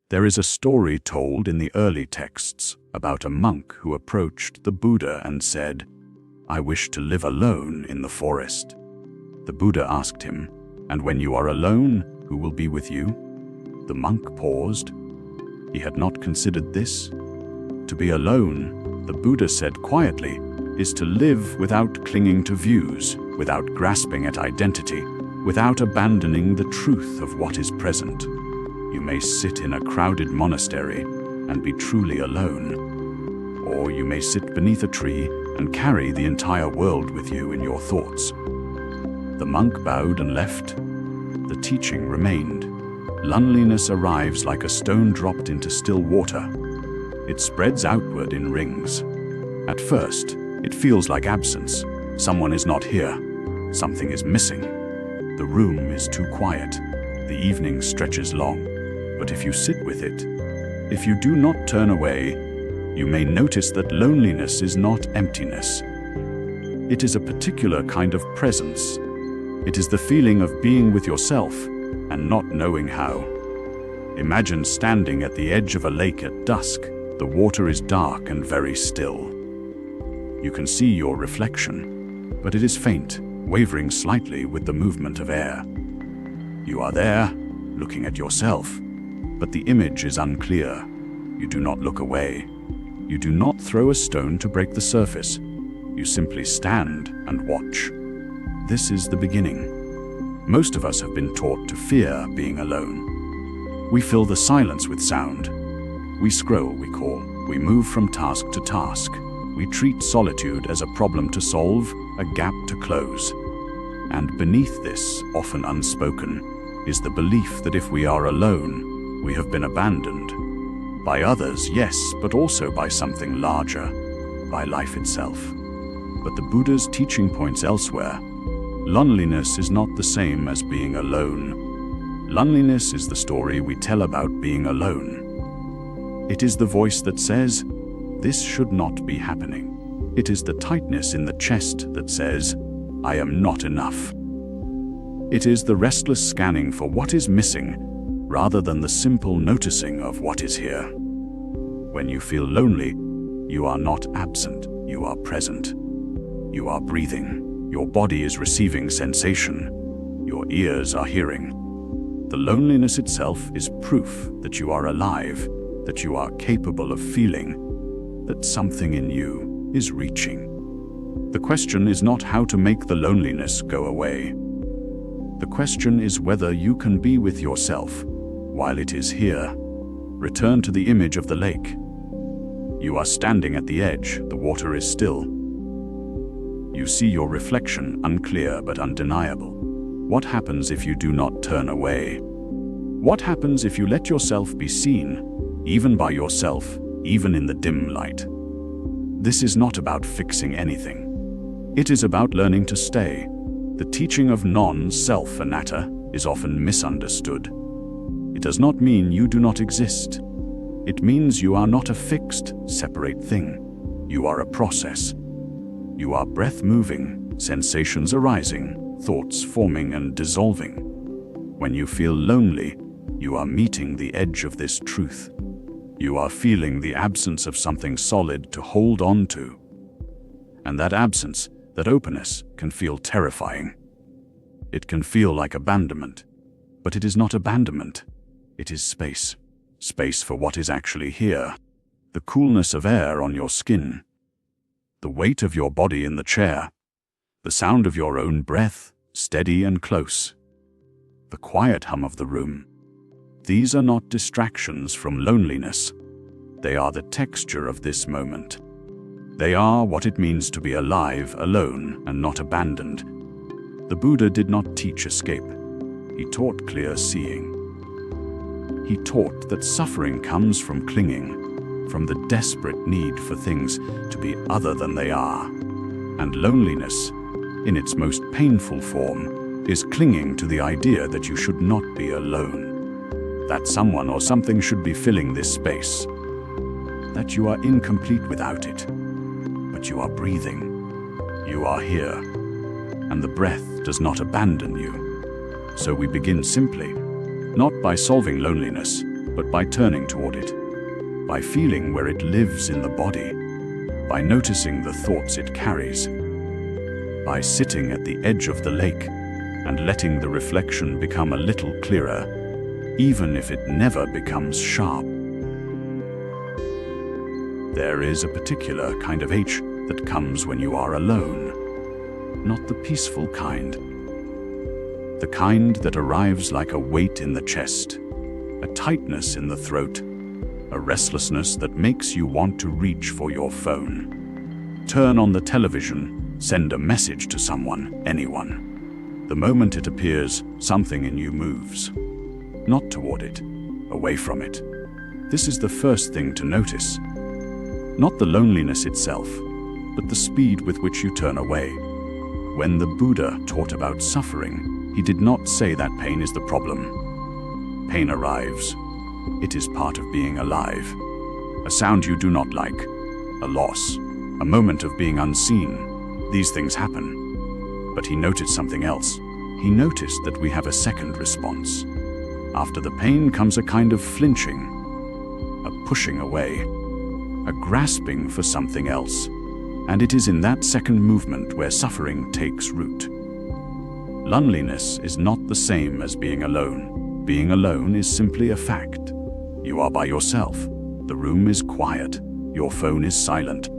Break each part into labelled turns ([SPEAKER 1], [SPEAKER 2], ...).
[SPEAKER 1] There is a story told in the early texts about a monk who approached the Buddha and said, "I wish to live alone in the forest." The Buddha asked him, "And when you are alone, who will be with you?" The monk paused. He had not considered this. To be alone, the Buddha said quietly, is to live without clinging to views, without grasping at identity, without abandoning the truth of what is present. You may sit in a crowded monastery and be truly alone, or you may sit beneath a tree and carry the entire world with you in your thoughts. The monk bowed and left. The teaching remained. Loneliness arrives like a stone dropped into still water. It spreads outward in rings. At first, it feels like absence. Someone is not here. Something is missing. The room is too quiet. The evening stretches long. But if you sit with it, if you do not turn away, you may notice that loneliness is not emptiness. It is a particular kind of presence. It is the feeling of being with yourself and not knowing how. Imagine standing at the edge of a lake at dusk. The water is dark and very still. You can see your reflection, but it is faint, wavering slightly with the movement of air. You are there, looking at yourself, but the image is unclear. You do not look away. You do not throw a stone to break the surface. You simply stand and watch. This is the beginning. Most of us have been taught to fear being alone. We fill the silence with sound. We scroll, we call. We move from task to task. We treat solitude as a problem to solve, a gap to close. And beneath this, often unspoken, is the belief that if we are alone, we have been abandoned. By others, yes, but also by something larger, by life itself. But the Buddha's teaching points elsewhere. Loneliness is not the same as being alone. Loneliness is the story we tell about being alone. It is the voice that says, "This should not be happening." It is the tightness in the chest that says, "I am not enough." It is the restless scanning for what is missing, rather than the simple noticing of what is here. When you feel lonely, you are not absent, you are present. You are breathing. Your body is receiving sensation. Your ears are hearing. The loneliness itself is proof that you are alive, that you are capable of feeling, that something in you is reaching. The question is not how to make the loneliness go away. The question is whether you can be with yourself while it is here. Return to the image of the lake. You are standing at the edge, the water is still. You see your reflection, unclear but undeniable. What happens if you do not turn away? What happens if you let yourself be seen, even by yourself, even in the dim light? This is not about fixing anything. It is about learning to stay. The teaching of non-self anatta is often misunderstood. It does not mean you do not exist. It means you are not a fixed, separate thing. You are a process. You are breath moving, sensations arising, thoughts forming and dissolving. When you feel lonely, you are meeting the edge of this truth. You are feeling the absence of something solid to hold on to. And that absence, that openness, can feel terrifying. It can feel like abandonment. But it is not abandonment. It is space. Space for what is actually here. The coolness of air on your skin. The weight of your body in the chair. The sound of your own breath, steady and close. The quiet hum of the room. These are not distractions from loneliness. They are the texture of this moment. They are what it means to be alive, alone, and not abandoned. The Buddha did not teach escape. He taught clear seeing. He taught that suffering comes from clinging, from the desperate need for things to be other than they are. And loneliness, in its most painful form, is clinging to the idea that you should not be alone, that someone or something should be filling this space, that you are incomplete without it. But you are breathing. You are here. And the breath does not abandon you. So we begin simply, not by solving loneliness, but by turning toward it, by feeling where it lives in the body, by noticing the thoughts it carries, by sitting at the edge of the lake and letting the reflection become a little clearer, even if it never becomes sharp. There is a particular kind of H that comes when you are alone, not the peaceful kind. The kind that arrives like a weight in the chest, a tightness in the throat, a restlessness that makes you want to reach for your phone. Turn on the television, send a message to someone, anyone. The moment it appears, something in you moves. Not toward it, away from it. This is the first thing to notice. Not the loneliness itself, but the speed with which you turn away. When the Buddha taught about suffering, he did not say that pain is the problem. Pain arrives. It is part of being alive. A sound you do not like, a loss, a moment of being unseen. These things happen. But he noticed something else. He noticed that we have a second response. After the pain comes a kind of flinching, a pushing away, a grasping for something else. And it is in that second movement where suffering takes root. Loneliness is not the same as being alone. Being alone is simply a fact. You are by yourself. The room is quiet. Your phone is silent.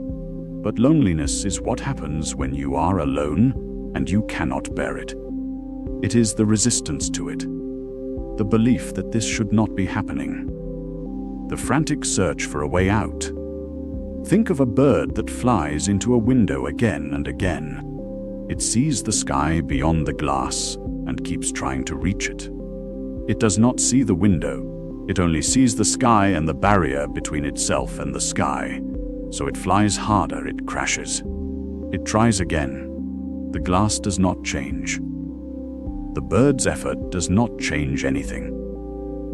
[SPEAKER 1] But loneliness is what happens when you are alone and you cannot bear it. It is the resistance to it, the belief that this should not be happening, the frantic search for a way out. Think of a bird that flies into a window again and again. It sees the sky beyond the glass and keeps trying to reach it. It does not see the window. It only sees the sky and the barrier between itself and the sky. So it flies harder, it crashes. It tries again. The glass does not change. The bird's effort does not change anything.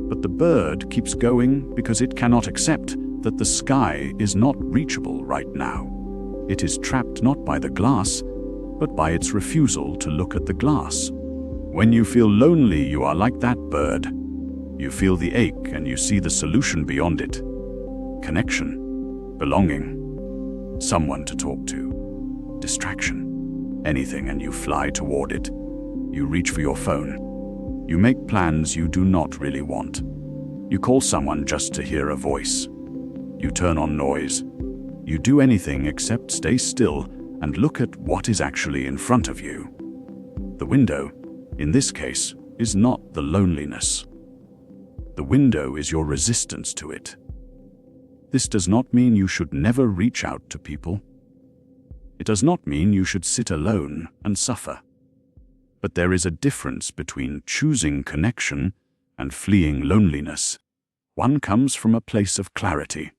[SPEAKER 1] But the bird keeps going because it cannot accept that the sky is not reachable right now. It is trapped not by the glass, but by its refusal to look at the glass. When you feel lonely, you are like that bird. You feel the ache and you see the solution beyond it. Connection, belonging, someone to talk to, distraction, anything, and you fly toward it. You reach for your phone. You make plans you do not really want. You call someone just to hear a voice. You turn on noise. You do anything except stay still and look at what is actually in front of you. The window, in this case, is not the loneliness. The window is your resistance to it. This does not mean you should never reach out to people. It does not mean you should sit alone and suffer. But there is a difference between choosing connection and fleeing loneliness. One comes from a place of clarity.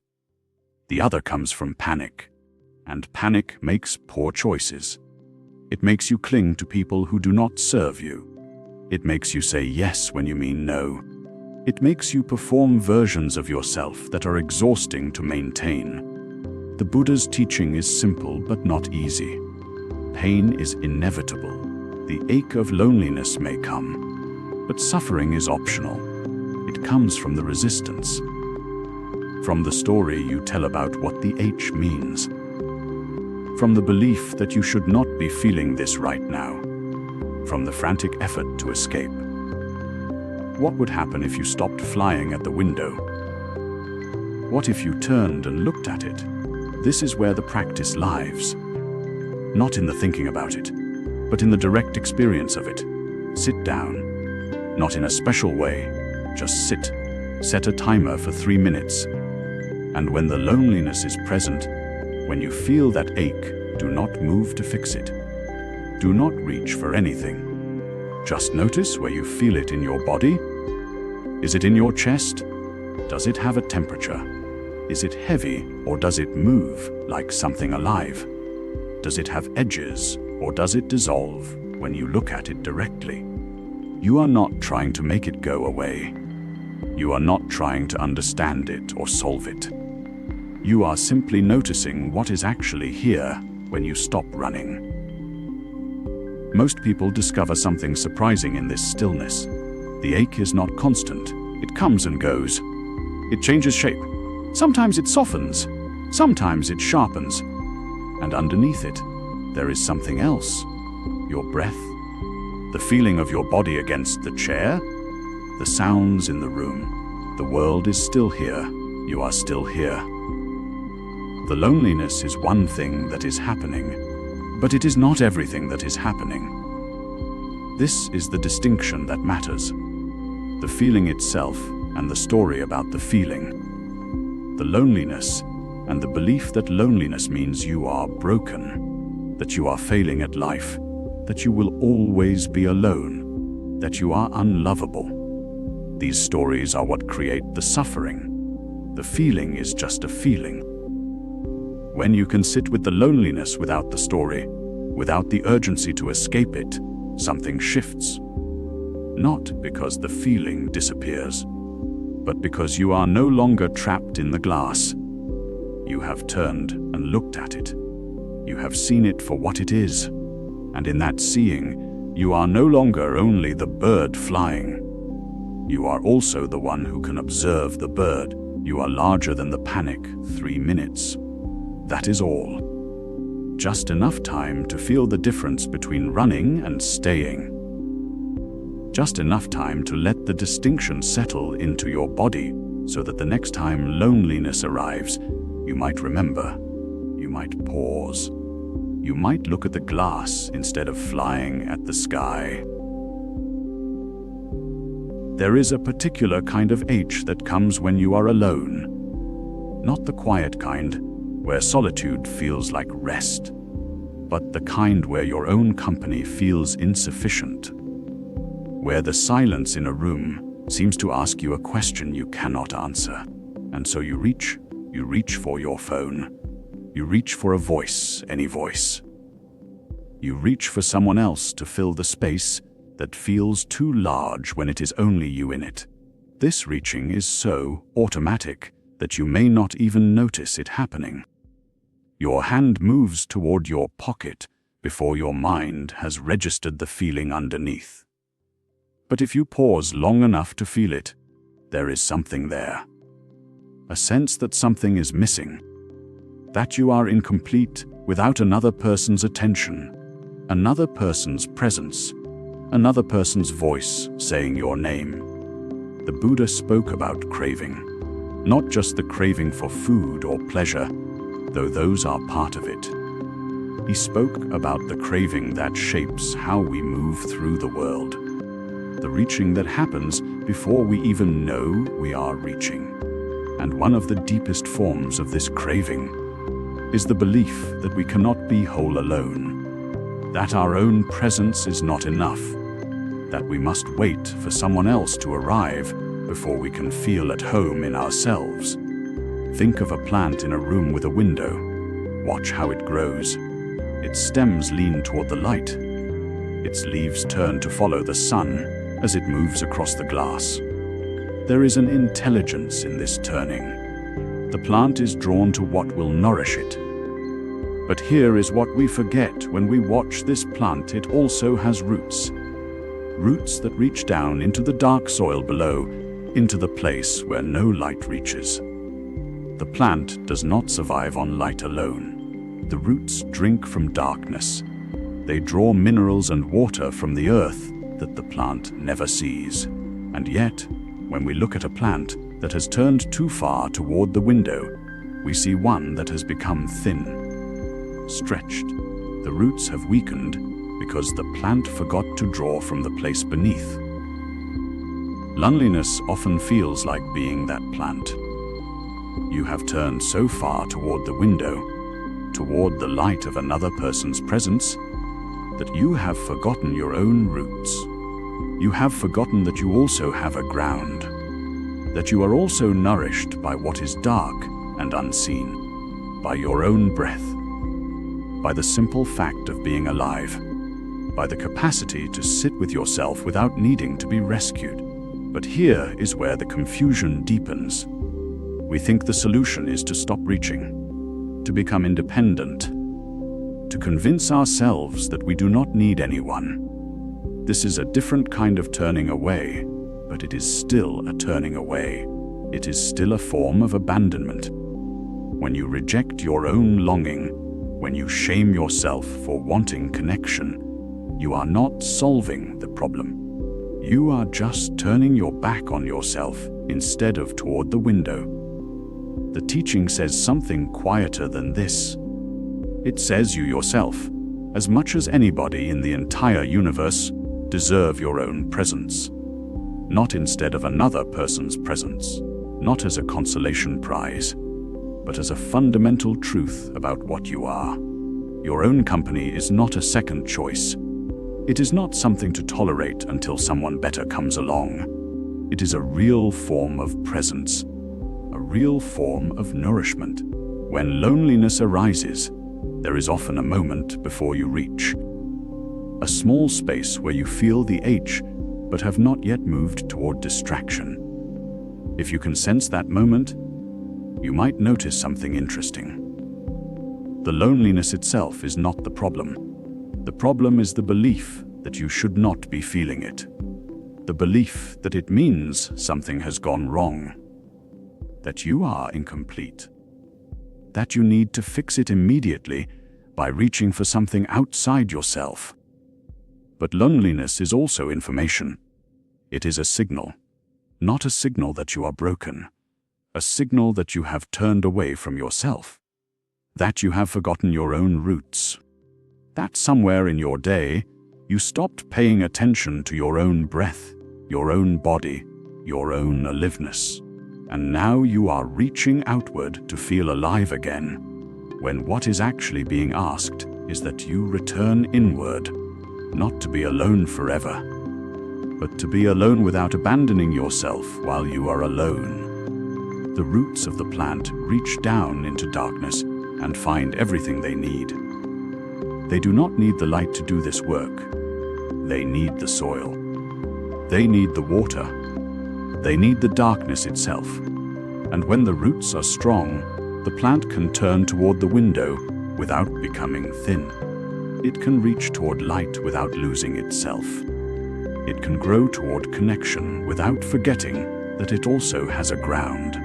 [SPEAKER 1] The other comes from panic. And panic makes poor choices. It makes you cling to people who do not serve you. It makes you say yes when you mean no. It makes you perform versions of yourself that are exhausting to maintain. The Buddha's teaching is simple but not easy. Pain is inevitable. The ache of loneliness may come, but suffering is optional. It comes from the resistance. From the story you tell about what the H means. From the belief that you should not be feeling this right now. From the frantic effort to escape. What would happen if you stopped flying at the window? What if you turned and looked at it? This is where the practice lies. Not in the thinking about it, but in the direct experience of it. Sit down. Not in a special way. Just sit. Set a timer for 3 minutes. And when the loneliness is present, when you feel that ache, do not move to fix it. Do not reach for anything. Just notice where you feel it in your body. Is it in your chest? Does it have a temperature? Is it heavy or does it move like something alive? Does it have edges or does it dissolve when you look at it directly? You are not trying to make it go away. You are not trying to understand it or solve it. You are simply noticing what is actually here when you stop running. Most people discover something surprising in this stillness. The ache is not constant. It comes and goes. It changes shape. Sometimes it softens. Sometimes it sharpens. And underneath it, there is something else. Your breath. The feeling of your body against the chair. The sounds in the room. The world is still here. You are still here. The loneliness is one thing that is happening, but it is not everything that is happening. This is the distinction that matters. The feeling itself and the story about the feeling. The loneliness and the belief that loneliness means you are broken, that you are failing at life, that you will always be alone, that you are unlovable. These stories are what create the suffering. The feeling is just a feeling. When you can sit with the loneliness without the story, without the urgency to escape it, something shifts. Not because the feeling disappears, but because you are no longer trapped in the glass. You have turned and looked at it. You have seen it for what it is. And in that seeing, you are no longer only the bird flying. You are also the one who can observe the bird. You are larger than the panic. 3 minutes. That is all. Just enough time to feel the difference between running and staying. Just enough time to let the distinction settle into your body so that the next time loneliness arrives, you might remember. You might pause. You might look at the glass instead of flying at the sky. There is a particular kind of H that comes when you are alone. Not the quiet kind, where solitude feels like rest, but the kind where your own company feels insufficient, where the silence in a room seems to ask you a question you cannot answer, and so you reach for your phone. You reach for a voice, any voice. You reach for someone else to fill the space that feels too large when it is only you in it. This reaching is so automatic that you may not even notice it happening. Your hand moves toward your pocket before your mind has registered the feeling underneath. But if you pause long enough to feel it, there is something there. A sense that something is missing, that you are incomplete without another person's attention, another person's presence, another person's voice saying your name. The Buddha spoke about craving, not just the craving for food or pleasure, though those are part of it. He spoke about the craving that shapes how we move through the world, the reaching that happens before we even know we are reaching. And one of the deepest forms of this craving is the belief that we cannot be whole alone, that our own presence is not enough, that we must wait for someone else to arrive before we can feel at home in ourselves. Think of a plant in a room with a window. Watch how it grows. Its stems lean toward the light. Its leaves turn to follow the sun as it moves across the glass. There is an intelligence in this turning. The plant is drawn to what will nourish it. But here is what we forget when we watch this plant. It also has roots. Roots that reach down into the dark soil below, into the place where no light reaches. The plant does not survive on light alone. The roots drink from darkness. They draw minerals and water from the earth that the plant never sees. And yet, when we look at a plant that has turned too far toward the window, we see one that has become thin, stretched. The roots have weakened because the plant forgot to draw from the place beneath. Loneliness often feels like being that plant. You have turned so far toward the window, toward the light of another person's presence, that you have forgotten your own roots. You have forgotten that you also have a ground, that you are also nourished by what is dark and unseen, by your own breath, by the simple fact of being alive, by the capacity to sit with yourself without needing to be rescued. But here is where the confusion deepens. We think the solution is to stop reaching, to become independent, to convince ourselves that we do not need anyone. This is a different kind of turning away, but it is still a turning away. it is still a form of abandonment. When you reject your own longing, when you shame yourself for wanting connection, you are not solving the problem. You are just turning your back on yourself instead of toward the window. The teaching says something quieter than this. It says you yourself, as much as anybody in the entire universe, deserve your own presence. Not instead of another person's presence, not as a consolation prize, but as a fundamental truth about what you are. Your own company is not a second choice. It is not something to tolerate until someone better comes along. It is a real form of presence, a real form of nourishment. When loneliness arises, there is often a moment before you reach. A small space where you feel the ache, but have not yet moved toward distraction. If you can sense that moment, you might notice something interesting. The loneliness itself is not the problem. The problem is the belief that you should not be feeling it. The belief that it means something has gone wrong, that you are incomplete, that you need to fix it immediately by reaching for something outside yourself. But loneliness is also information. It is a signal, not a signal that you are broken, a signal that you have turned away from yourself, that you have forgotten your own roots, that somewhere in your day you stopped paying attention to your own breath, your own body, your own aliveness, and now you are reaching outward to feel alive again, when what is actually being asked is that you return inward, not to be alone forever, but to be alone without abandoning yourself while you are alone. The roots of the plant reach down into darkness and find everything they need. They do not need the light to do this work. They need the soil. They need the water. They need the darkness itself. And when the roots are strong, the plant can turn toward the window without becoming thin. It can reach toward light without losing itself. It can grow toward connection without forgetting that it also has a ground.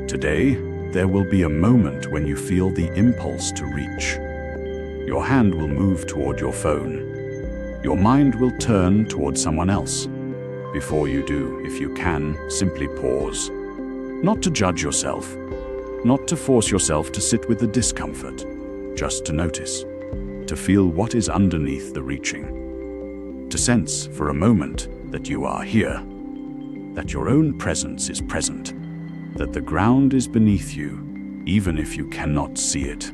[SPEAKER 1] Today, there will be a moment when you feel the impulse to reach. Your hand will move toward your phone. Your mind will turn toward someone else. Before you do, if you can, simply pause. Not to judge yourself, not to force yourself to sit with the discomfort, just to notice, to feel what is underneath the reaching, to sense for a moment that you are here, that your own presence is present, that the ground is beneath you, even if you cannot see it.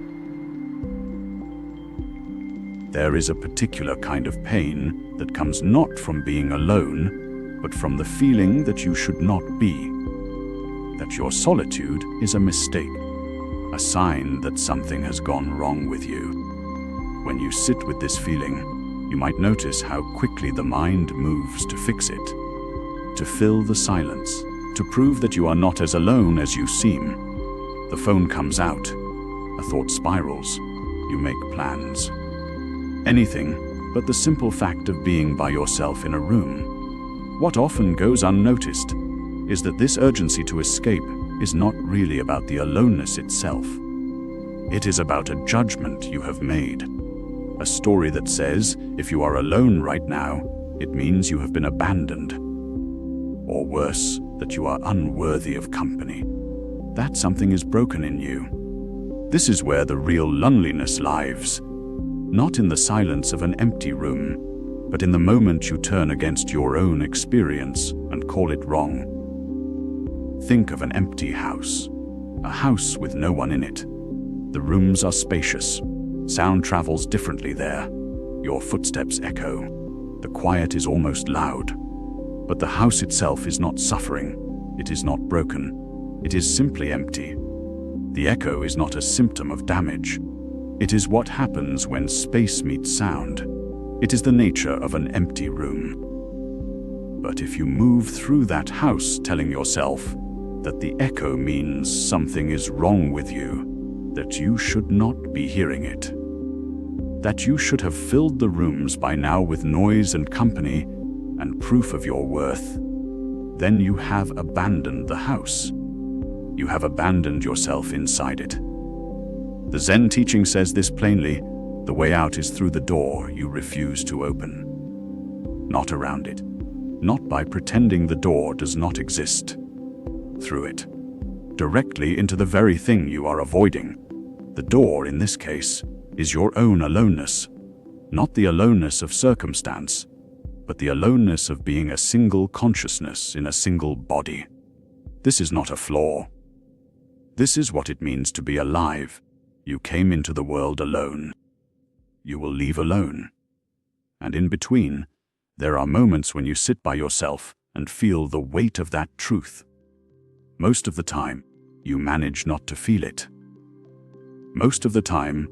[SPEAKER 1] There is a particular kind of pain that comes not from being alone, but from the feeling that you should not be, that your solitude is a mistake, a sign that something has gone wrong with you. When you sit with this feeling, you might notice how quickly the mind moves to fix it, to fill the silence, to prove that you are not as alone as you seem. The phone comes out, a thought spirals, you make plans. Anything but the simple fact of being by yourself in a room. What often goes unnoticed is that this urgency to escape is not really about the aloneness itself. It is about a judgment you have made. A story that says, if you are alone right now, it means you have been abandoned. Or worse, that you are unworthy of company. That something is broken in you. This is where the real loneliness lies. Not in the silence of an empty room, but in the moment you turn against your own experience and call it wrong. Think of an empty house, a house with no one in it. The rooms are spacious. Sound travels differently there. Your footsteps echo. The quiet is almost loud. But the house itself is not suffering. It is not broken. It is simply empty. The echo is not a symptom of damage. It is what happens when space meets sound. It is the nature of an empty room. But if you move through that house telling yourself that the echo means something is wrong with you, that you should not be hearing it, that you should have filled the rooms by now with noise and company and proof of your worth, then you have abandoned the house. You have abandoned yourself inside it. The Zen teaching says this plainly: the way out is through the door you refuse to open. Not around it. Not by pretending the door does not exist. Through it. Directly into the very thing you are avoiding. The door, in this case, is your own aloneness. Not the aloneness of circumstance, but the aloneness of being a single consciousness in a single body. This is not a flaw. This is what it means to be alive. You came into the world alone. You will leave alone. And in between, there are moments when you sit by yourself and feel the weight of that truth. Most of the time, you manage not to feel it. Most of the time,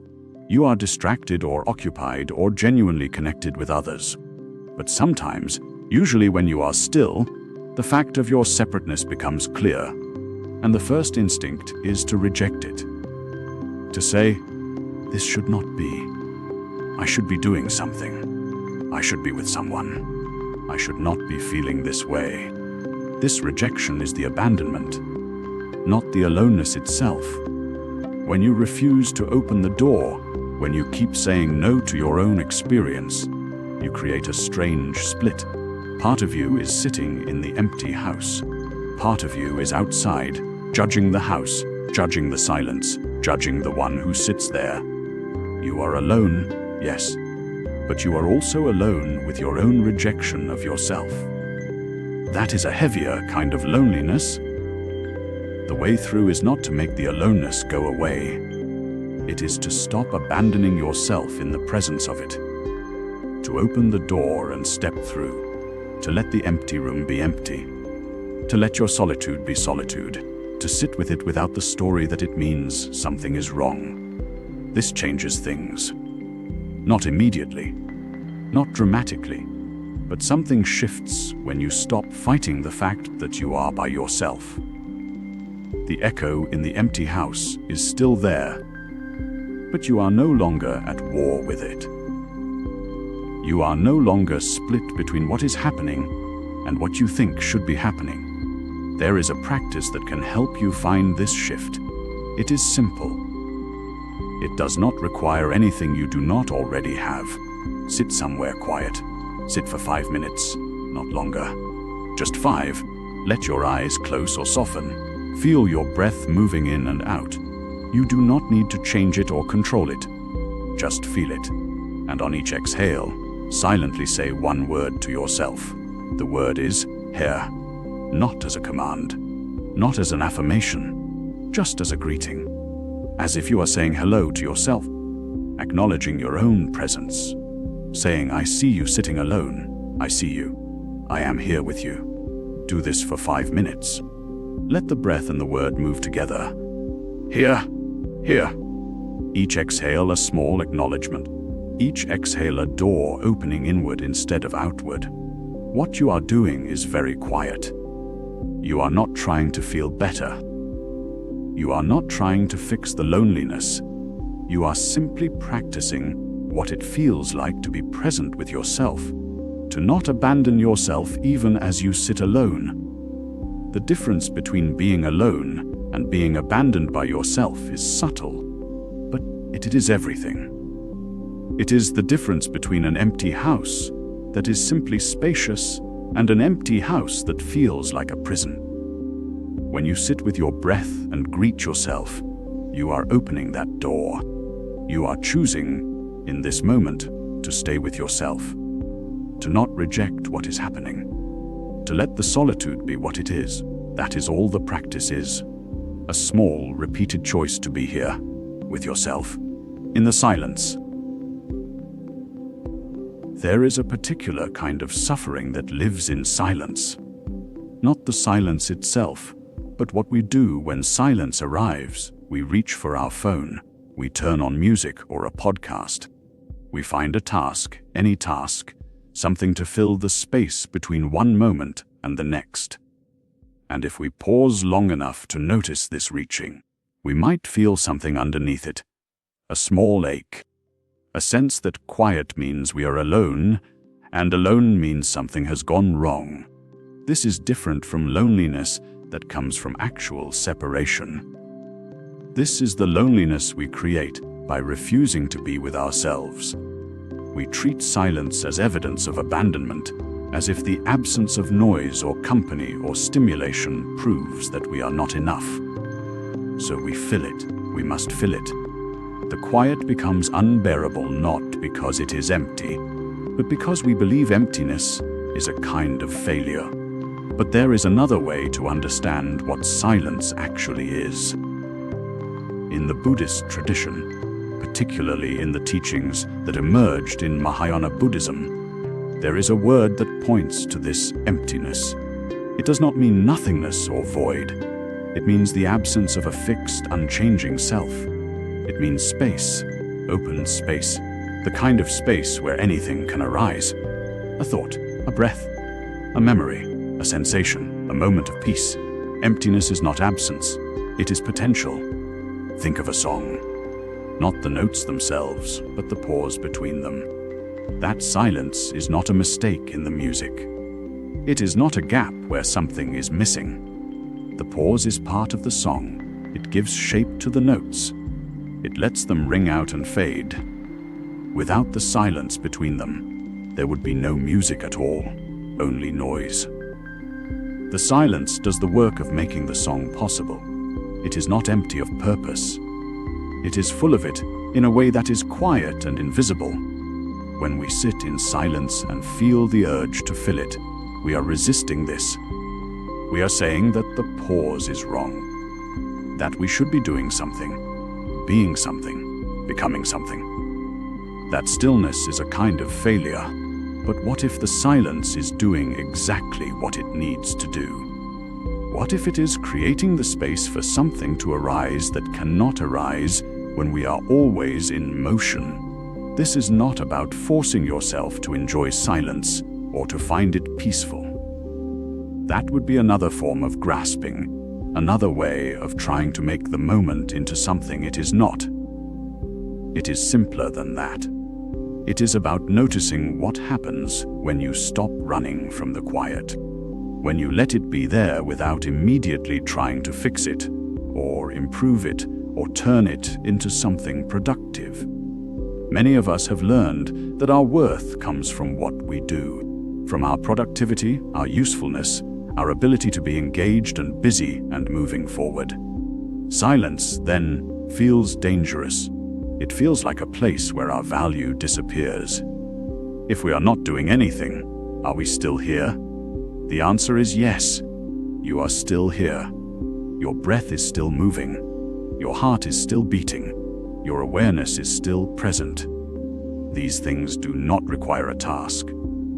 [SPEAKER 1] you are distracted or occupied or genuinely connected with others. But sometimes, usually when you are still, the fact of your separateness becomes clear, and the first instinct is to reject it. To say, this should not be. I should be doing something. I should be with someone. I should not be feeling this way. This rejection is the abandonment, not the aloneness itself. When you refuse to open the door, when you keep saying no to your own experience, you create a strange split. Part of you is sitting in the empty house. Part of you is outside, judging the house, judging the silence, judging the one who sits there. You are alone, yes, but you are also alone with your own rejection of yourself. That is a heavier kind of loneliness. The way through is not to make the aloneness go away. It is to stop abandoning yourself in the presence of it. To open the door and step through. To let the empty room be empty. To let your solitude be solitude. To sit with it without the story that it means something is wrong. This changes things. Not immediately. Not dramatically. But something shifts when you stop fighting the fact that you are by yourself. The echo in the empty house is still there, but you are no longer at war with it. You are no longer split between what is happening and what you think should be happening. There is a practice that can help you find this shift. It is simple. It does not require anything you do not already have. Sit somewhere quiet. Sit for 5 minutes, not longer. Just 5. Let your eyes close or soften. Feel your breath moving in and out. You do not need to change it or control it. Just feel it. And on each exhale, silently say one word to yourself. The word is here. Not as a command. Not as an affirmation. Just as a greeting. As if you are saying hello to yourself. Acknowledging your own presence. Saying, I see you sitting alone. I see you. I am here with you. Do this for 5 minutes. Let the breath and the word move together. Here, here. Each exhale a small acknowledgement. Each exhale a door opening inward instead of outward. What you are doing is very quiet. You are not trying to feel better. You are not trying to fix the loneliness. You are simply practicing what it feels like to be present with yourself, to not abandon yourself even as you sit alone. The difference between being alone and being abandoned by yourself is subtle, but it is everything. It is the difference between an empty house that is simply spacious and an empty house that feels like a prison. When you sit with your breath and greet yourself, you are opening that door. You are choosing, in this moment, to stay with yourself, to not reject what is happening. To let the solitude be what it is. That is all the practice is. A small, repeated choice to be here, with yourself, in the silence. There is a particular kind of suffering that lives in silence. Not the silence itself, but what we do when silence arrives. We reach for our phone. We turn on music or a podcast. We find a task, any task, something to fill the space between one moment and the next. And if we pause long enough to notice this reaching, we might feel something underneath it. A small ache. A sense that quiet means we are alone, and alone means something has gone wrong. This is different from loneliness that comes from actual separation. This is the loneliness we create by refusing to be with ourselves. We treat silence as evidence of abandonment, as if the absence of noise or company or stimulation proves that we are not enough. So we fill it. We must fill it. The quiet becomes unbearable not because it is empty, but because we believe emptiness is a kind of failure. But there is another way to understand what silence actually is. In the Buddhist tradition, particularly in the teachings that emerged in Mahayana Buddhism, there is a word that points to this emptiness. It does not mean nothingness or void. It means the absence of a fixed, unchanging self. It means space, open space, the kind of space where anything can arise. A thought, a breath, a memory, a sensation, a moment of peace. Emptiness is not absence, it is potential. Think of a song. Not the notes themselves, but the pause between them. That silence is not a mistake in the music. It is not a gap where something is missing. The pause is part of the song. It gives shape to the notes. It lets them ring out and fade. Without the silence between them, there would be no music at all, only noise. The silence does the work of making the song possible. It is not empty of purpose. It is full of it in a way that is quiet and invisible. When we sit in silence and feel the urge to fill it, we are resisting this. We are saying that the pause is wrong, that we should be doing something, being something, becoming something. That stillness is a kind of failure. But what if the silence is doing exactly what it needs to do? What if it is creating the space for something to arise that cannot arise when we are always in motion? This is not about forcing yourself to enjoy silence or to find it peaceful. That would be another form of grasping, another way of trying to make the moment into something it is not. It is simpler than that. It is about noticing what happens when you stop running from the quiet, when you let it be there without immediately trying to fix it, or improve it, or turn it into something productive. Many of us have learned that our worth comes from what we do, from our productivity, our usefulness, our ability to be engaged and busy and moving forward. Silence, then, feels dangerous. It feels like a place where our value disappears. If we are not doing anything, are we still here? The answer is yes. You are still here. Your breath is still moving. Your heart is still beating. Your awareness is still present. These things do not require a task.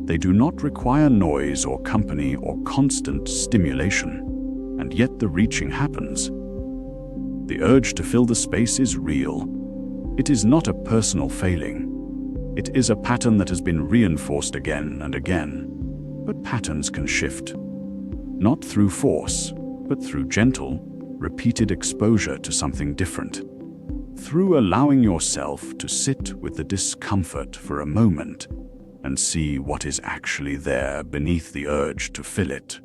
[SPEAKER 1] They do not require noise or company or constant stimulation. And yet the reaching happens. The urge to fill the space is real. It is not a personal failing. It is a pattern that has been reinforced again and again. But patterns can shift. Not through force, but through gentle, repeated exposure to something different. Through allowing yourself to sit with the discomfort for a moment and see what is actually there beneath the urge to fill it.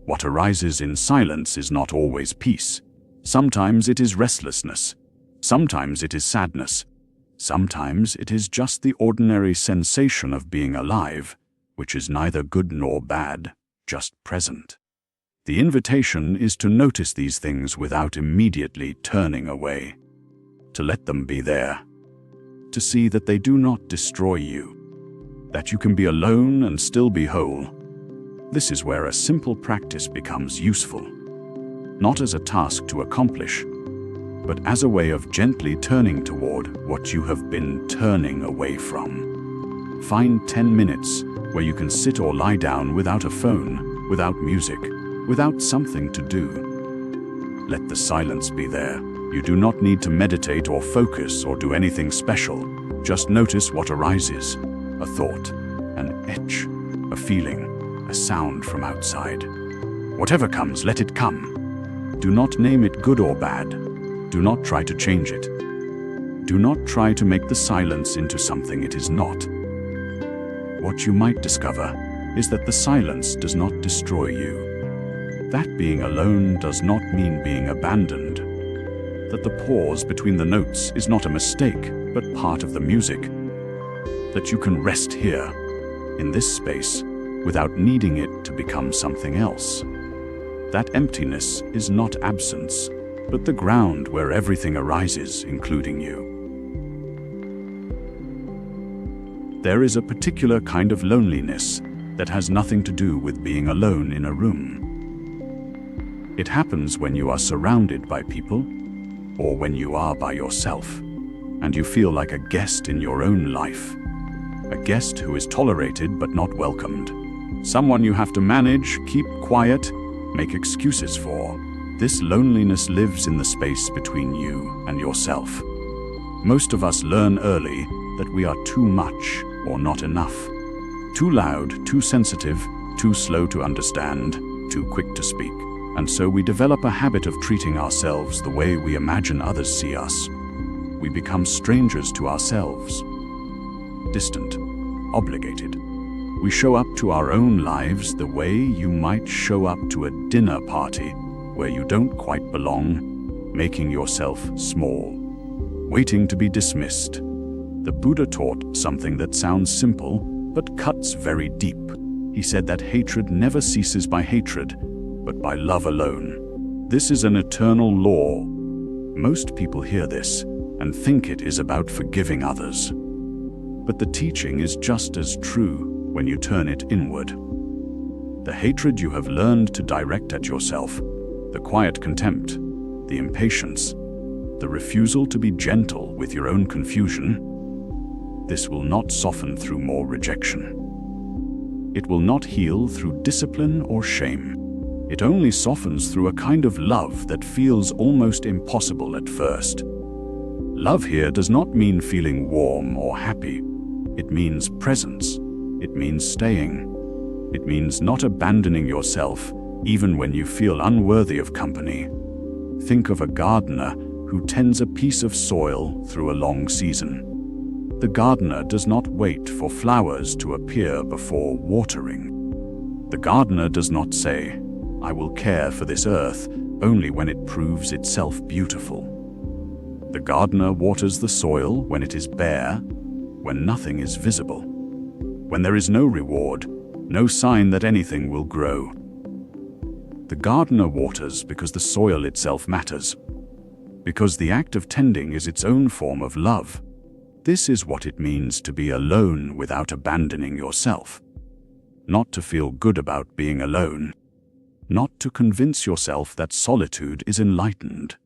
[SPEAKER 1] What arises in silence is not always peace. Sometimes it is restlessness. Sometimes it is sadness. Sometimes it is just the ordinary sensation of being alive, which is neither good nor bad, just present. The invitation is to notice these things without immediately turning away, to let them be there, to see that they do not destroy you, that you can be alone and still be whole. This is where a simple practice becomes useful, not as a task to accomplish, but as a way of gently turning toward what you have been turning away from. Find 10 minutes where you can sit or lie down without a phone, without music, without something to do. Let the silence be there. You do not need to meditate or focus or do anything special. Just notice what arises. A thought, an itch, a feeling, a sound from outside. Whatever comes, let it come. Do not name it good or bad. Do not try to change it. Do not try to make the silence into something it is not. What you might discover is that the silence does not destroy you. That being alone does not mean being abandoned. That the pause between the notes is not a mistake, but part of the music. That you can rest here, in this space, without needing it to become something else. That emptiness is not absence, but the ground where everything arises, including you. There is a particular kind of loneliness that has nothing to do with being alone in a room. It happens when you are surrounded by people, or when you are by yourself, and you feel like a guest in your own life. A guest who is tolerated but not welcomed. Someone you have to manage, keep quiet, make excuses for. This loneliness lives in the space between you and yourself. Most of us learn early that we are too much or not enough. Too loud, too sensitive, too slow to understand, too quick to speak. And so we develop a habit of treating ourselves the way we imagine others see us. We become strangers to ourselves. Distant, obligated. We show up to our own lives the way you might show up to a dinner party where you don't quite belong, making yourself small, waiting to be dismissed. The Buddha taught something that sounds simple, but cuts very deep. He said that hatred never ceases by hatred, but by love alone. This is an eternal law. Most people hear this and think it is about forgiving others. But the teaching is just as true when you turn it inward. The hatred you have learned to direct at yourself, the quiet contempt, the impatience, the refusal to be gentle with your own confusion, this will not soften through more rejection. It will not heal through discipline or shame. It only softens through a kind of love that feels almost impossible at first. Love here does not mean feeling warm or happy. It means presence. It means staying. It means not abandoning yourself even when you feel unworthy of company. Think of a gardener who tends a piece of soil through a long season. The gardener does not wait for flowers to appear before watering. The gardener does not say, "I will care for this earth only when it proves itself beautiful." The gardener waters the soil when it is bare, when nothing is visible, when there is no reward, no sign that anything will grow. The gardener waters because the soil itself matters, because the act of tending is its own form of love. This is what it means to be alone without abandoning yourself. Not to feel good about being alone, not to convince yourself that solitude is enlightened,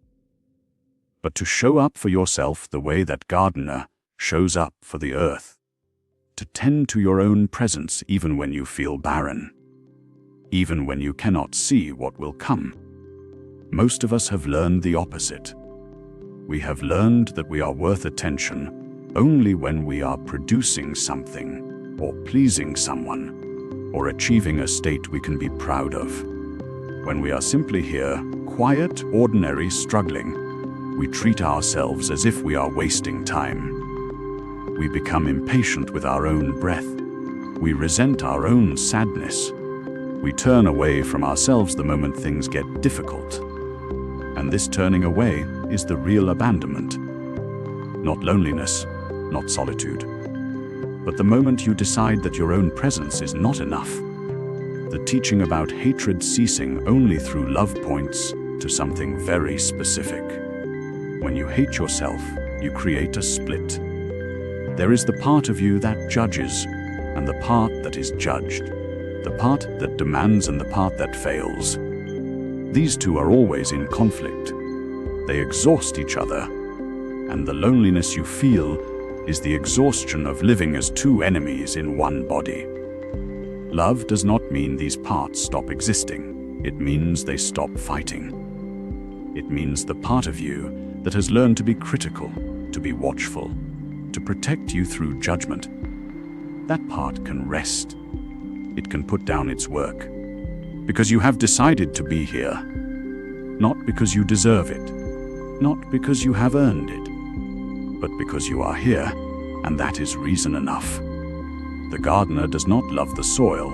[SPEAKER 1] but to show up for yourself the way that gardener shows up for the earth. To tend to your own presence even when you feel barren, even when you cannot see what will come. Most of us have learned the opposite. We have learned that we are worth attention only when we are producing something, or pleasing someone, or achieving a state we can be proud of. When we are simply here, quiet, ordinary, struggling, we treat ourselves as if we are wasting time. We become impatient with our own breath. We resent our own sadness. We turn away from ourselves the moment things get difficult. And this turning away is the real abandonment. Not loneliness, not solitude, but the moment you decide that your own presence is not enough. The teaching about hatred ceasing only through love points to something very specific. When you hate yourself, you create a split. There is the part of you that judges, and the part that is judged. The part that demands and the part that fails. These two are always in conflict. They exhaust each other, and the loneliness you feel is the exhaustion of living as two enemies in one body. Love does not mean these parts stop existing. It means they stop fighting. It means the part of you that has learned to be critical, to be watchful, to protect you through judgment. That part can rest. It can put down its work. Because you have decided to be here. Not because you deserve it. Not because you have earned it. But because you are here, and that is reason enough. The gardener does not love the soil,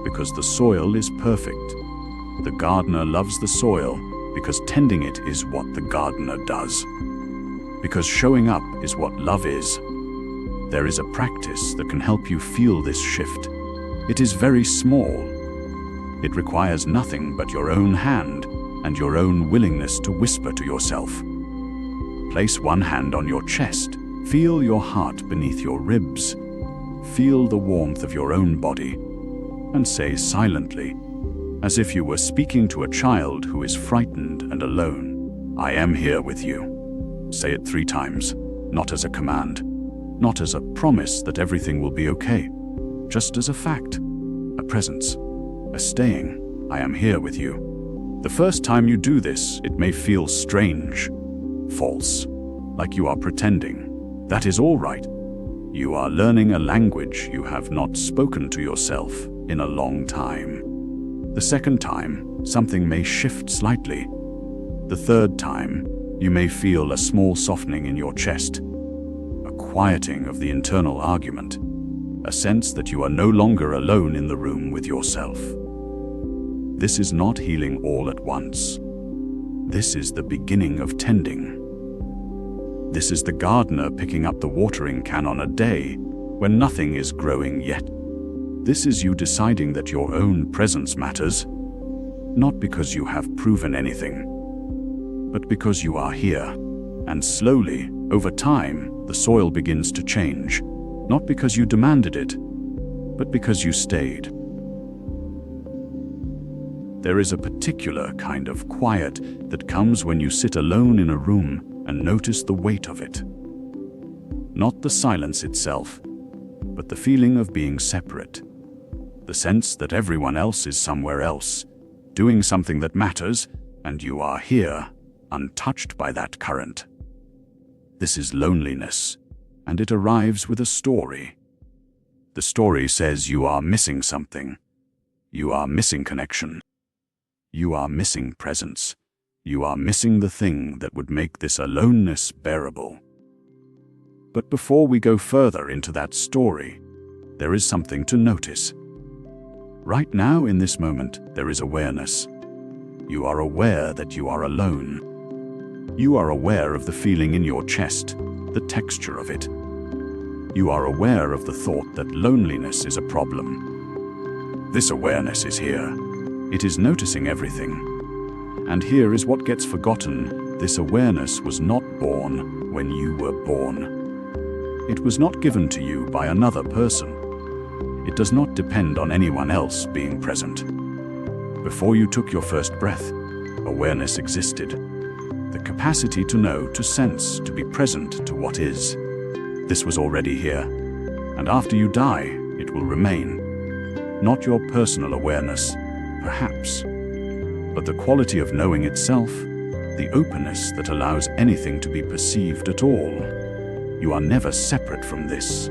[SPEAKER 1] because the soil is perfect. The gardener loves the soil because tending it is what the gardener does. Because showing up is what love is. There is a practice that can help you feel this shift. It is very small. It requires nothing but your own hand and your own willingness to whisper to yourself. Place one hand on your chest. Feel your heart beneath your ribs. Feel the warmth of your own body. And say silently, as if you were speaking to a child who is frightened and alone, "I am here with you." Say it 3 times, not as a command, not as a promise that everything will be okay, just as a fact, a presence, a staying, "I am here with you." The first time you do this, it may feel strange, false, like you are pretending. That is all right. You are learning a language you have not spoken to yourself in a long time. The second time, something may shift slightly. The third time, you may feel a small softening in your chest, a quieting of the internal argument, a sense that you are no longer alone in the room with yourself. This is not healing all at once. This is the beginning of tending. This is the gardener picking up the watering can on a day when nothing is growing yet. This is you deciding that your own presence matters, not because you have proven anything, but because you are here. And slowly, over time, the soil begins to change, not because you demanded it, but because you stayed. There is a particular kind of quiet that comes when you sit alone in a room and notice the weight of it. Not the silence itself, but the feeling of being separate. The sense that everyone else is somewhere else, doing something that matters, and you are here, untouched by that current. This is loneliness, and it arrives with a story. The story says you are missing something. You are missing connection. You are missing presence. You are missing the thing that would make this aloneness bearable. But before we go further into that story, there is something to notice. Right now, in this moment, there is awareness. You are aware that you are alone. You are aware of the feeling in your chest, the texture of it. You are aware of the thought that loneliness is a problem. This awareness is here. It is noticing everything. And here is what gets forgotten. This awareness was not born when you were born. It was not given to you by another person. It does not depend on anyone else being present. Before you took your first breath, awareness existed. The capacity to know, to sense, to be present to what is. This was already here. And after you die, it will remain. Not your personal awareness, perhaps, but the quality of knowing itself, the openness that allows anything to be perceived at all. You are never separate from this.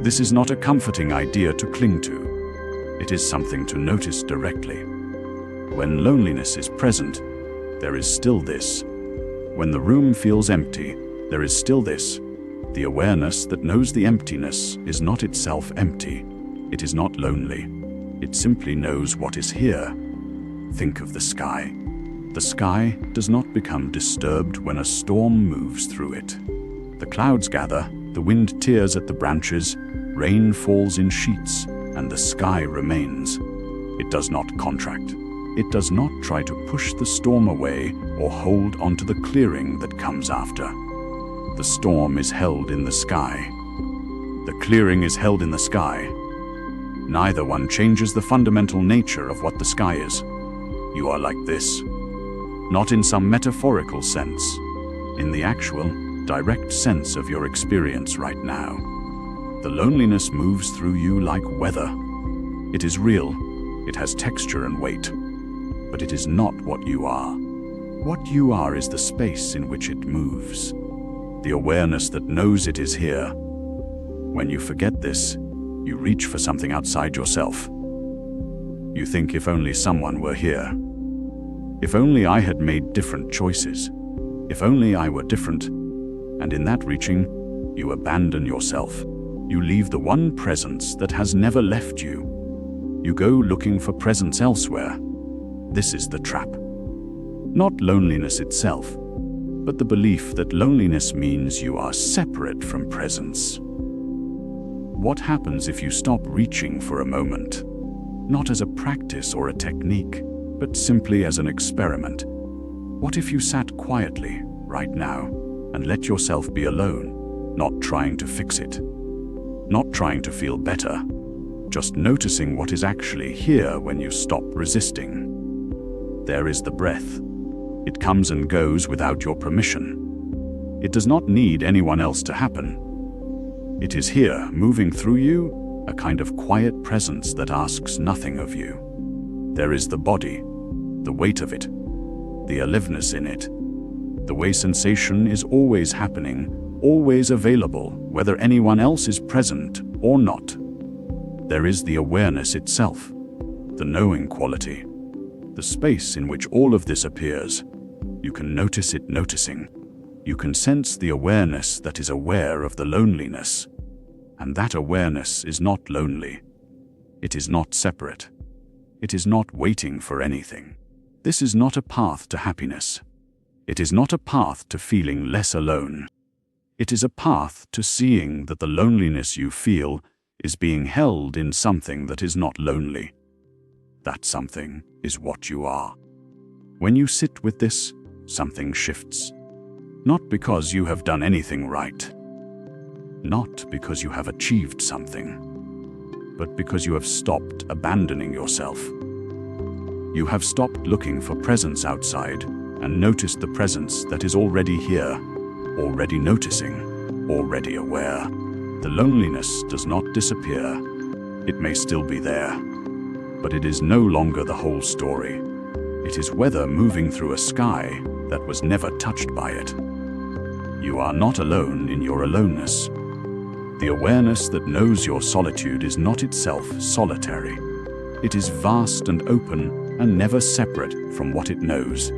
[SPEAKER 1] This is not a comforting idea to cling to. It is something to notice directly. When loneliness is present, there is still this. When the room feels empty, there is still this. The awareness that knows the emptiness is not itself empty. It is not lonely. It simply knows what is here. Think of the sky. The sky does not become disturbed when a storm moves through it. The clouds gather, the wind tears at the branches, rain falls in sheets, and the sky remains. It does not contract. It does not try to push the storm away or hold onto the clearing that comes after. The storm is held in the sky. The clearing is held in the sky. Neither one changes the fundamental nature of what the sky is. You are like this. Not in some metaphorical sense. In the actual, direct sense of your experience right now. The loneliness moves through you like weather. It is real. It has texture and weight. But it is not what you are. What you are is the space in which it moves. The awareness that knows it is here. When you forget this, you reach for something outside yourself. You think, if only someone were here. If only I had made different choices. If only I were different. And in that reaching, you abandon yourself. You leave the one presence that has never left you. You go looking for presence elsewhere. This is the trap. Not loneliness itself, but the belief that loneliness means you are separate from presence. What happens if you stop reaching for a moment? Not as a practice or a technique, but simply as an experiment. What if you sat quietly, right now, and let yourself be alone, not trying to fix it, not trying to feel better, just noticing what is actually here when you stop resisting? There is the breath. It comes and goes without your permission. It does not need anyone else to happen. It is here, moving through you, a kind of quiet presence that asks nothing of you. There is the body, the weight of it, the aliveness in it, the way sensation is always happening, always available, whether anyone else is present or not. There is the awareness itself, the knowing quality, the space in which all of this appears. You can notice it noticing. You can sense the awareness that is aware of the loneliness. And that awareness is not lonely. It is not separate. It is not waiting for anything. This is not a path to happiness. It is not a path to feeling less alone. It is a path to seeing that the loneliness you feel is being held in something that is not lonely. That something is what you are. When you sit with this, something shifts. Not because you have done anything right. Not because you have achieved something, but because you have stopped abandoning yourself. You have stopped looking for presence outside and noticed the presence that is already here, already noticing, already aware. The loneliness does not disappear. It may still be there, but it is no longer the whole story. It is weather moving through a sky that was never touched by it. You are not alone in your aloneness. The awareness that knows your solitude is not itself solitary. It is vast and open and never separate from what it knows.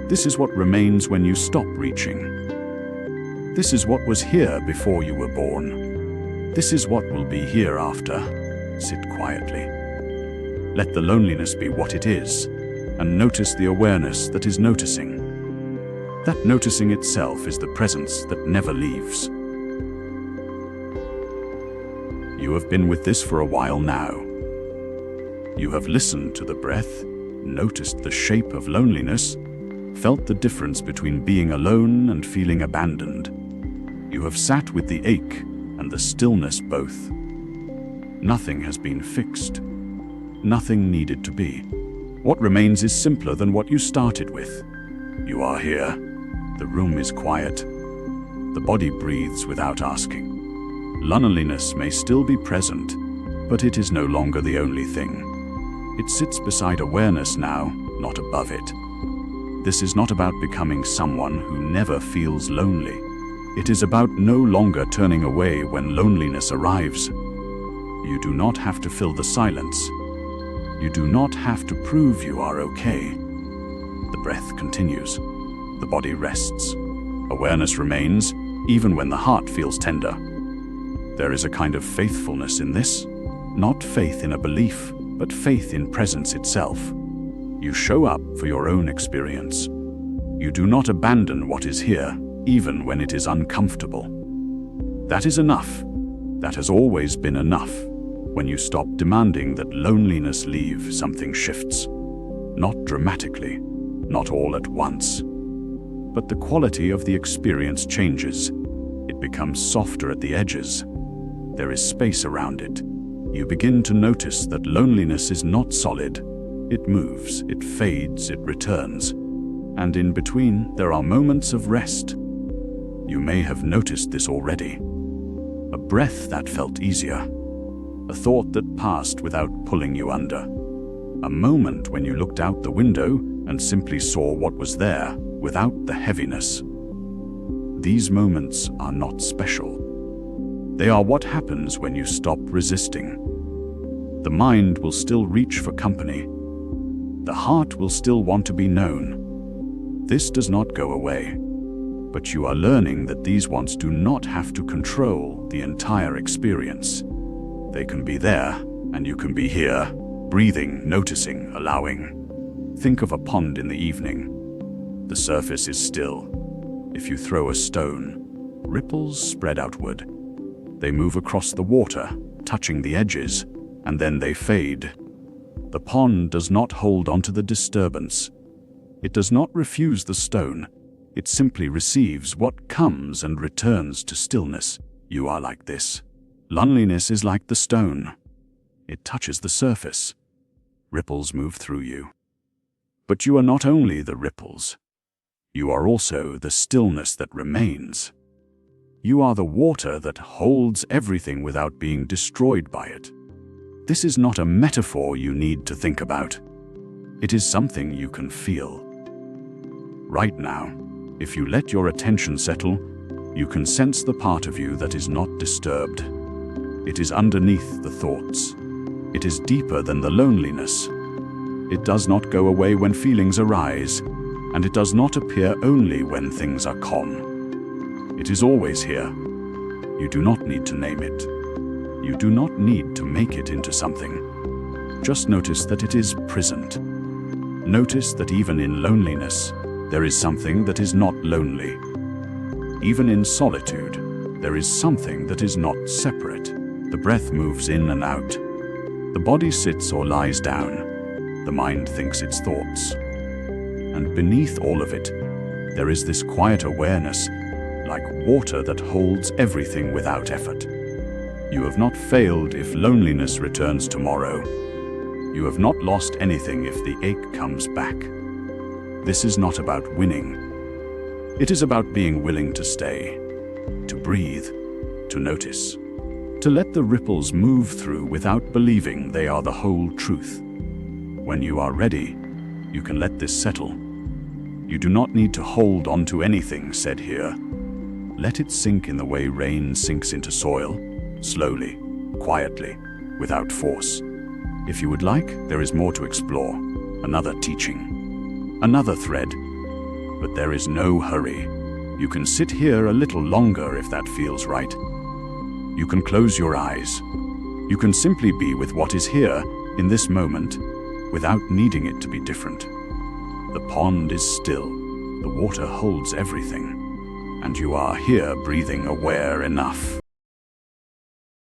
[SPEAKER 1] This is what remains when you stop reaching. This is what was here before you were born. This is what will be here after. Sit quietly. Let the loneliness be what it is, and notice the awareness that is noticing. That noticing itself is the presence that never leaves. You have been with this for a while now. You have listened to the breath, noticed the shape of loneliness, felt the difference between being alone and feeling abandoned. You have sat with the ache and the stillness both. Nothing has been fixed. Nothing needed to be. What remains is simpler than what you started with. You are here. The room is quiet. The body breathes without asking. Loneliness may still be present, but it is no longer the only thing. It sits beside awareness now, not above it. This is not about becoming someone who never feels lonely. It is about no longer turning away when loneliness arrives. You do not have to fill the silence. You do not have to prove you are okay. The breath continues. The body rests. Awareness remains, even when the heart feels tender. There is a kind of faithfulness in this. Not faith in a belief, but faith in presence itself. You show up for your own experience. You do not abandon what is here, even when it is uncomfortable. That is enough. That has always been enough. When you stop demanding that loneliness leave, something shifts. Not dramatically, not all at once. But the quality of the experience changes. It becomes softer at the edges. There is space around it. You begin to notice that loneliness is not solid. It moves, it fades, it returns. And in between, there are moments of rest. You may have noticed this already. A breath that felt easier. A thought that passed without pulling you under. A moment when you looked out the window and simply saw what was there without the heaviness. These moments are not special. They are what happens when you stop resisting. The mind will still reach for company. The heart will still want to be known. This does not go away. But you are learning that these wants do not have to control the entire experience. They can be there, and you can be here. breathing, noticing, allowing. Think of a pond in the evening. The surface is still. If you throw a stone, ripples spread outward. They move across the water, touching the edges, and then they fade. The pond does not hold onto the disturbance. It does not refuse the stone. It simply receives what comes and returns to stillness. You are like this. Loneliness is like the stone. It touches the surface. Ripples move through you. But you are not only the ripples. You are also the stillness that remains. You are the water that holds everything without being destroyed by it. This is not a metaphor you need to think about. It is something you can feel. Right now, if you let your attention settle, you can sense the part of you that is not disturbed. It is underneath the thoughts. It is deeper than the loneliness. It does not go away when feelings arise, and it does not appear only when things are calm. It is always here. You do not need to name it. You do not need to make it into something. Just notice that it is present. Notice that even in loneliness, there is something that is not lonely. Even in solitude, there is something that is not separate. The breath moves in and out. The body sits or lies down. The mind thinks its thoughts. And beneath all of it, there is this quiet awareness, like water that holds everything without effort. You have not failed if loneliness returns tomorrow. You have not lost anything if the ache comes back. This is not about winning. It is about being willing to stay, to breathe, to notice, to let the ripples move through without believing they are the whole truth. When you are ready, you can let this settle. You do not need to hold on to anything said here. Let it sink in the way rain sinks into soil, slowly, quietly, without force. If you would like, there is more to explore, another teaching, another thread. But there is no hurry. You can sit here a little longer if that feels right. You can close your eyes. You can simply be with what is here, in this moment, without needing it to be different. The pond is still. The water holds everything. And you are here breathing aware enough.